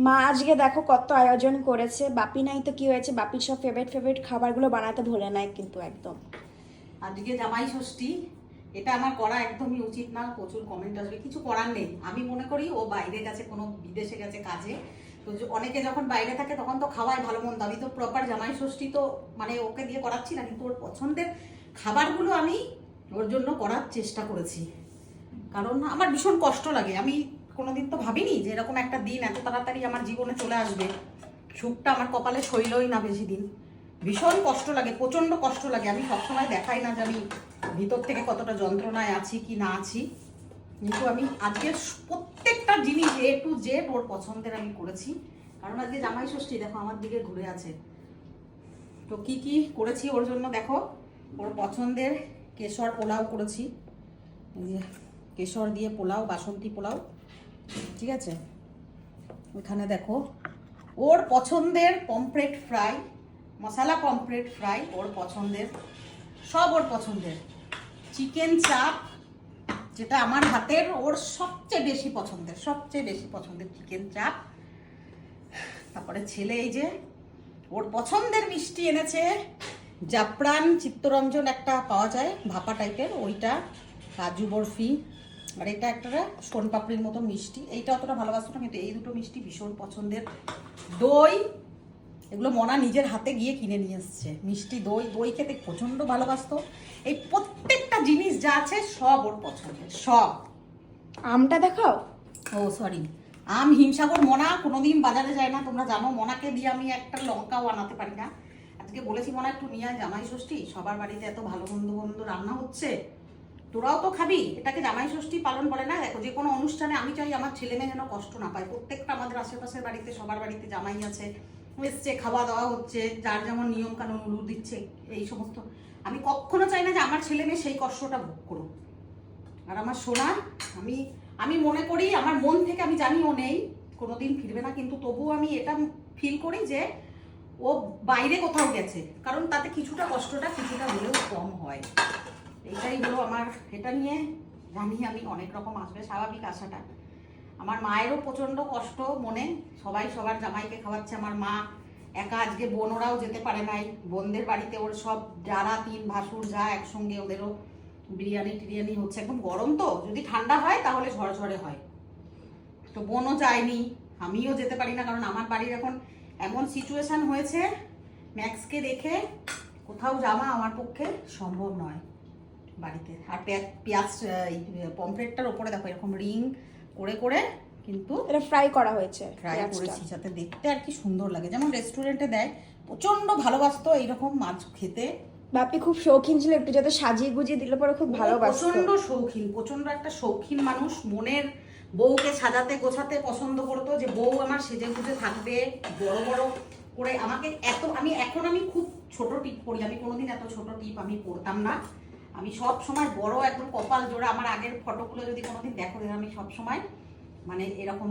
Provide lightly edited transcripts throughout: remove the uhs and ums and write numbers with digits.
মা আজকে দেখো কত আয়োজন করেছে। বাপি নাই তো কি হয়েছে, বাপির সব ফেভারিট ফেভারিট খাবারগুলো বানাতে ভুলে নাই কিন্তু একদম। আজকে জামাই ষষ্ঠী, এটা আমার করা একদমই উচিত না, প্রচুর কমেন্ট আসবে, কিছু করার নেই। আমি মনে করি ও বাইরে গেছে, কোনো বিদেশে গেছে কাজে, তো অনেকে যখন বাইরে থাকে তখন তো খাওয়াই ভালো মন্দ। আমি তো প্রপার জামাই ষষ্ঠী তো মানে ওকে দিয়ে করাচ্ছি না, কিন্তু ওর পছন্দের খাবারগুলো আমি ওর জন্য করার চেষ্টা করেছি। কারণ আমার ভীষণ কষ্ট লাগে, আমি কোনোদিন তো ভাবিনি যে এরকম একটা দিন এত তাড়াতাড়ি আমার জীবনে চলে আসবে। সুখটা আমার কপালে সইলই না বেশি দিন। ভীষণ কষ্ট লাগে, প্রচণ্ড কষ্ট লাগে। আমি সবসময় দেখাই না যে আমি ভিতর থেকে কতটা যন্ত্রণায় আছি কি না আছি, কিন্তু আমি আজকে প্রত্যেকটা জিনিস এ টু জেড ওর পছন্দের আমি করেছি। কারণ আজকে জামাই ষষ্ঠী, দেখো আমার দিকে ঘুরে আছে। তো কি কি করেছি ওর জন্য দেখো, ওর পছন্দের কেশর পোলাও করেছি, এই যে কেশর দিয়ে পোলাও, বাসন্তী পোলাও, ঠিক আছে। ওখানে দেখো ওর পছন্দের পমফ্রেট ফ্রাই, মশলা পমফ্রেট ফ্রাই ওর পছন্দের, সব ওর পছন্দের। চিকেন চাপ, যেটা আমার হাতের ওর সবচেয়ে বেশি পছন্দের, সবচেয়ে বেশি পছন্দের চিকেন চাপ। তারপরে ছেলে এই যে ওর পছন্দের মিষ্টি এনেছে, জাফরান চিত্তরঞ্জন একটা পাওয়া যায় ভাপা টাইপের, ওইটা, কাজু বরফি, আর এটা একটা সোনপাপড়ির মতো মিষ্টি। এইটা অতটা ভালোবাসতো না, কিন্তু এই দুটো মিষ্টি ভীষণ পছন্দের। দই, এগুলো মনা নিজের হাতে গিয়ে কিনে নিয়ে এসছে। মিষ্টি দই, দই খেতে প্রচণ্ড ভালোবাসতো। এই প্রত্যেকটা জিনিস যা আছে সব ওর পছন্দের, সব। আমটা দেখাও। ও সরি, আম হিমসাগর। মনা কোনোদিন বাজারে যায় না, তোমরা জানো। মনাকে দিয়ে আমি একটা লঙ্কাও আনাতে পারি না। আজকে বলেছি মনা একটু নিয়ে আয়, জামাই ষষ্ঠী, সবার বাড়িতে এত ভালো মন্দ মন্দ রান্না হচ্ছে, তোরাও তো খাবি। এটাকে জামাই ষষ্ঠী পালন করে না। দেখো যে কোনো অনুষ্ঠানে আমি চাই আমার ছেলে মেয়ে যেন কষ্ট না পায়। প্রত্যেকটা আমাদের আশেপাশের বাড়িতে, সবার বাড়িতে জামাই আছে, এসছে, খাওয়া দাওয়া হচ্ছে, যার যেমন নিয়ম কানুন উলু দিচ্ছে, এই সমস্ত। আমি কখনো চাই না যে আমার ছেলে মেয়ে সেই কষ্টটা ভোগ করুক। আর আমার সোনা, আমি আমি মনে করি, আমার মন থেকে, আমি জানি ও নেই, কোনোদিন ফিরবে না, কিন্তু তবুও আমি এটা ফিল করি যে ও বাইরে কোথাও গেছে, কারণ তাতে কিছুটা কষ্টটা কিছুটা হলেও কম হয়। এইটাই হলো আমার। এটা নিয়ে জানি আমি অনেক রকম আসবে, স্বাভাবিক আশাটা। আমার মায়েরও প্রচণ্ড কষ্ট মনে, সবাই সবার জামাইকে খাওয়াচ্ছে। আমার মা একা আজকে, বোনরাও যেতে পারে নাই, বোনদের বাড়িতে ওর সব যারা 3 ভাসুর যা একসঙ্গে, ওদেরও বিরিয়ানি টিরিয়ানি হচ্ছে। একদম গরম তো, যদি ঠান্ডা হয় তাহলে ঝরঝরে হয়। তো বোনও যায়নি, আমিও যেতে পারি না, কারণ আমার বাড়ির এখন এমন সিচুয়েশন হয়েছে, ম্যাক্সকে রেখে কোথাও যাওয়া আমার পক্ষে সম্ভব নয় বাড়িতে। আর পেঁয়াজ, পমফ্রেটটার ওপরে দেখো এরকম রিং করে করে কিন্তু এটা ফ্রাই করা হয়েছে, ফ্রাই করেছি, যাতে দেখতে আর কি সুন্দর লাগে, যেমন রেস্টুরেন্টে দেয়। প্রচন্ড ভালোবাসতো এইরকম মাছ খেতে। বাপি খুব শৌখিন ছিল, একটু যাতে সাজিয়ে গুজিয়ে দিলে পরে খুব ভালোবাসতো। প্রচন্ড শৌখিন, প্রচন্ড একটা শৌখিন মানুষ। মনের বউকে সাজাতে গোছাতে পছন্দ করতো, যে বউ আমার সেজে গুজে থাকবে, বড় বড় করে আমাকে এত। আমি খুব ছোট টিপ পরি, আমি কোনোদিন এত ছোট টিপ আমি পরতাম না। আমি সব সময় বড় একদম কপাল জোড়া, আমার আগের ফটোগুলো যদি কোনোদিন দেখো, আমি সব সময় মানে এরকম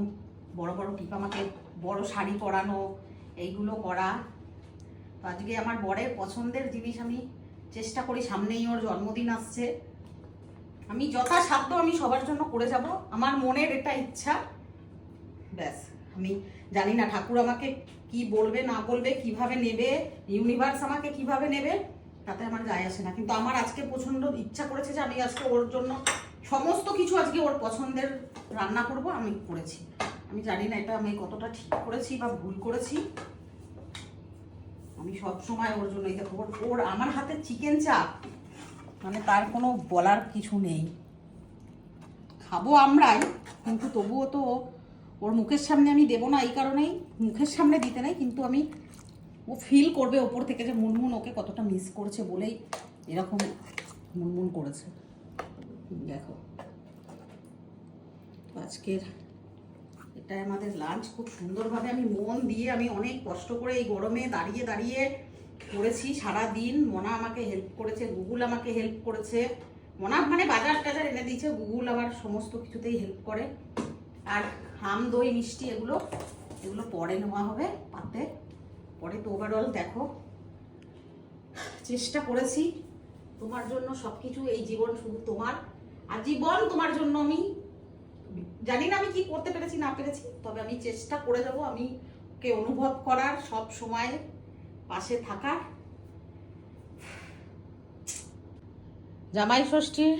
বড় বড় টিপ, আমাকে বড় শাড়ি পরানো, এইগুলো করা। তো আজকে আমার বরের পছন্দের জিনিস আমি চেষ্টা করি, সামনেই ওর জন্মদিন আসছে, আমি যথাসাধ্য আমি সবার জন্য করে যাব, আমার মনের এটা ইচ্ছা। ব্যাস, আমি জানি না ঠাকুর আমাকে কি বলবে না বলবে, কিভাবে নেবে, ইউনিভার্স আমাকে কিভাবে নেবে, তাতে আমার যায় আসে না। কিন্তু আমার আজকে প্রচন্ড ইচ্ছা করেছে যে আমি আজকে ওর জন্য সমস্ত কিছু, আজকে ওর পছন্দের রান্না করব, আমি করেছি। আমি জানি না এটা আমি কতটা ঠিক করেছি বা ভুল করেছি। আমি সব সময় ওর জন্য, ওর আমার হাতে চিকেন চাপ মানে তার কোনো বলার কিছু নেই। খাবো আমরাই, কিন্তু তবুও তো ওর মুখের সামনে আমি দেবো না, এই কারণেই মুখের সামনে দিতে নেই, কিন্তু আমি, ও ফিল করবে ওপর থেকে যে মুনমুন ওকে কতটা মিস করছে বলেই এরকম মুনমুন করেছে। দেখো আজকের এটাই আমাদের লাঞ্চ। খুব সুন্দরভাবে আমি মন দিয়ে, আমি অনেক কষ্ট করে এই গরমে দাঁড়িয়ে দাঁড়িয়ে করেছি সারা দিন। মনা আমাকে হেল্প করেছে, গুগল আমাকে হেল্প করেছে। মনা মানে বাজার টাজার এনে দিয়েছে, গুগল আবার সমস্ত কিছুতেই হেল্প করে। আর আম দই মিষ্টি এগুলো এগুলো পরে নেওয়া হবে পাতে, পরে। তো ওভারঅল দেখো, চেষ্টা করেছি তোমার জন্য সবকিছু। এই জীবন শুধু তোমার, আজীবন তোমার জন্য আমি জানি না আমি কি করতে পেরেছি না পেরেছি, তবে আমি চেষ্টা করে যাবো আমি কে অনুভব করার, সব সময় পাশে থাকার। জামাই ষষ্ঠীর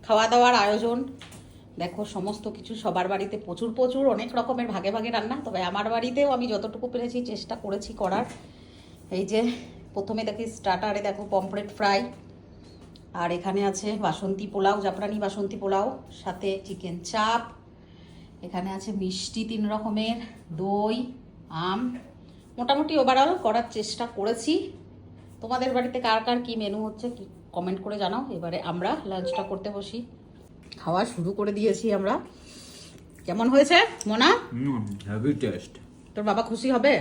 খাওয়া দাওয়ার আয়োজন দেখো, সমস্ত কিছু সবার বাড়িতে প্রচুর প্রচুর অনেক রকমের ভাগে ভাগে রান্না, তবে আমার বাড়িতেও আমি যতটুকু পেরেছি চেষ্টা করেছি করার। এই যে প্রথমে দেখি স্টার্টারে দেখো পমফ্রেট ফ্রাই, আর এখানে আছে বাসন্তী পোলাও, জাফরানি বাসন্তী পোলাও, সাথে চিকেন চাপ, এখানে আছে মিষ্টি 3 রকমের, দই, আম। মোটামুটি ওভারঅল করার চেষ্টা করেছি। তোমাদের বাড়িতে কার কার কী মেনু হচ্ছে কি কমেন্ট করে জানাও। এবারে আমরা লাঞ্চটা করতে বসি, খাওয়া শুরু করে দিয়েছি আমরা। কেমন হয়েছে মোনা? Heavy taste. তোর বাবা খুশি হবে?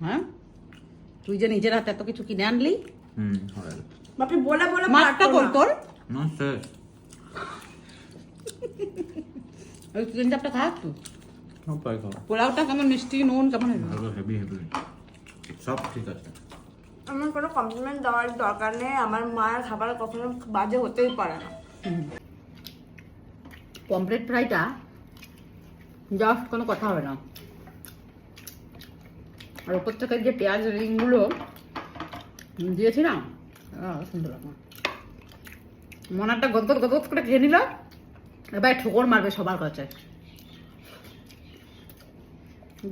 হ্যাঁ, তুই যে নিজের হাতে এত কিছু কিনে আনলি। হয়। বাপি বলে বলে মাছটা কই তোর? না শেষ। ওই চিকেন চাপটা খা একটু। সব পাই খাওয়া। পোলাওটা কেমন মিষ্টি নুন কেমন হয়েছে? ভালো হেভি হেভি। সব ঠিক আছে। আমার কোনো কমপ্লিমেন্ট দেওয়ার দরকার নেই, আমার মায়ের খাবার কখনো বাজে হতেই পারে না। পমফ্রেট ফ্রাইটা জাস্ট কোনো কথা হবে না, আর ওপর থেকে যে পেঁয়াজ রিংগুলো দিয়েছি না, সুন্দর লাগে। মনারটা গদগদ গদগদ করে খেয়ে নিল, এবার ঠোকর মারবে সবার কাছে।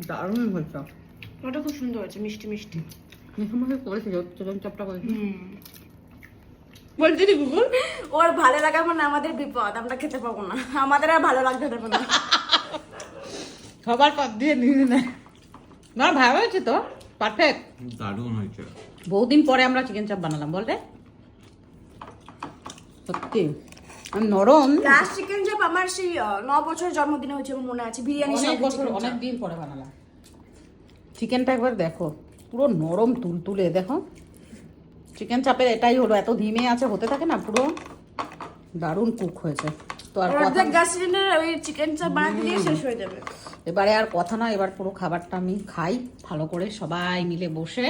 দারুণ হয়েছে, ওটা খুব সুন্দর হয়েছে, মিষ্টি মিষ্টি। মিশে করেছি চিকেন চাপটা করেছি। বলছি গুগল, ওর ভালো লাগা মানে আমাদের বিপদ, আমরা খেতে পাবো না, আমাদের আর ভালো লাগতে দেবে না। সবার পর দিয়ে নিয়ে নেয় না, ভালো হয়েছে তো, পারফেক্ট। দারুণ হয়েছে। বহুদিন পরে আমরা চিকেন চাপ বানালাম বলতে, সত্যি নরম। লাস্ট চিকেন চাপ আমার সেই 9 বছর জন্মদিনে হয়েছে, আমার মনে আছে, বিরিয়ানি অনেক বছর অনেক দিন পরে বানালাম। চিকেনটা একবার দেখো, পুরো নরম তুলতুলে। দেখো চিকেন চাপের এটাই হলো, এত ধিমে আছে হতে থাকে না, পুরো দারুণ কুক হয়েছে। তো আর কথা অর্ধেক গ্যাস সিলিন্ডার ওই চিকেন চাপ বানাতে দিয়ে শেষ হয়ে যাবে। এবারে আর কথা না, এবার পুরো খাবারটা আমি খাই ভালো করে সবাই মিলে বসে।